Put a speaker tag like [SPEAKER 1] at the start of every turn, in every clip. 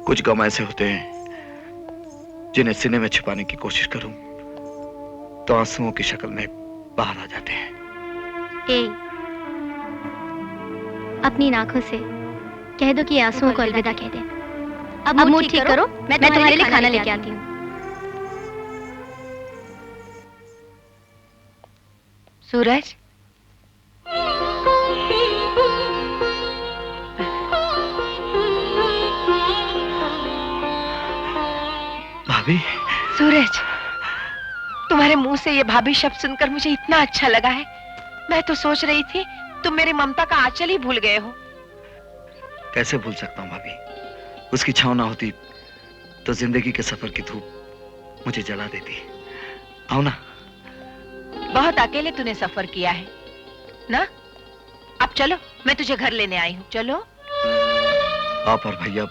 [SPEAKER 1] कुछ गम ऐसे होते हैं जिन्हें सीने में छिपाने की कोशिश करूं तो आंसुओं की शक्ल में बाहर आ जाते हैं।
[SPEAKER 2] ए, अपनी आंखों से कह दो कि आंसुओं को अलविदा कह दे। अब मूड ठीक करो, मैं तुम्हारे लिए खाना लेके आती हूँ।
[SPEAKER 3] सूरज,
[SPEAKER 1] भाभी।
[SPEAKER 3] सूरज, तुम्हारे मुंह से ये भाभी शब्द सुनकर मुझे इतना अच्छा लगा है। मैं तो सोच रही थी तुम मेरी ममता का आंचल ही भूल गए हो।
[SPEAKER 1] कैसे भूल सकता हूँ भाभी? उसकी छांव ना होती तो जिंदगी के सफर की धूप मुझे जला देती। आओ ना।
[SPEAKER 3] बहुत अकेले तूने सफर किया है ना? अब चलो, मैं तुझे घर लेने आई हूँ। चलो।
[SPEAKER 1] आप और भैया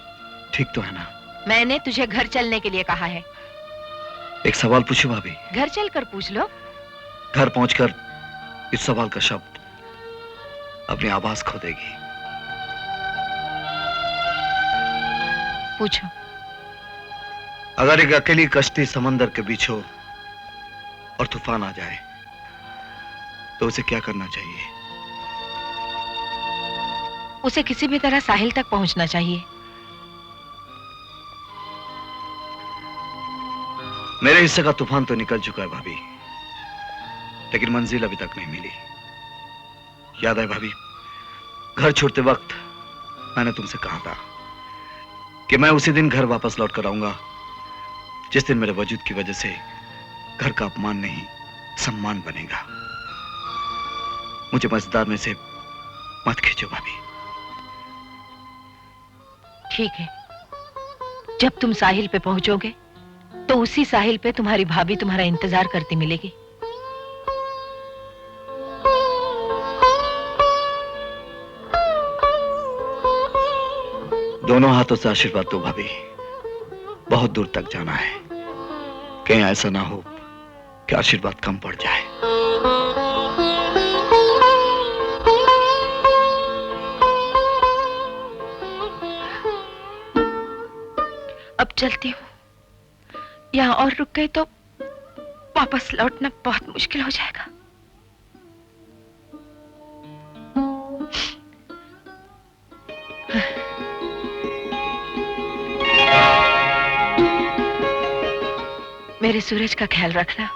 [SPEAKER 1] ठीक तो है ना?
[SPEAKER 3] मैंने तुझे घर चलने के लिए कहा है।
[SPEAKER 1] एक सवाल पूछूं भाभी?
[SPEAKER 3] घर चलकर पूछ लो।
[SPEAKER 1] घर पहुंचकर इस सवाल का शब्द अपनी आवाज खो देगी।
[SPEAKER 3] पूछो।
[SPEAKER 1] अगर एक अकेली कश्ती समंदर के बीच हो और तूफान आ जाए तो उसे क्या करना चाहिए?
[SPEAKER 3] उसे किसी भी तरह साहिल तक पहुंचना चाहिए।
[SPEAKER 1] मेरे हिस्से का तूफान तो निकल चुका है भाभी, लेकिन मंजिल अभी तक नहीं मिली। याद है भाभी, घर छोड़ते वक्त मैंने तुमसे कहा था कि मैं उसी दिन घर वापस लौट कर आऊंगा जिस दिन मेरे वजूद की वजह से घर का अपमान नहीं सम्मान बनेगा। मुझे मजेदार में से मत खींचो भाभी।
[SPEAKER 3] ठीक है, जब तुम साहिल पे पहुंचोगे तो उसी साहिल पे तुम्हारी भाभी तुम्हारा इंतजार करती मिलेगी।
[SPEAKER 1] दोनों हाथों से आशीर्वाद दो भाभी। बहुत दूर तक जाना है, कहीं ऐसा ना हो कि आशीर्वाद कम पड़ जाए।
[SPEAKER 3] अब चलती हूँ, यहाँ और रुक गई तो वापस लौटना बहुत मुश्किल हो जाएगा। मेरे सूरज का ख्याल रखना।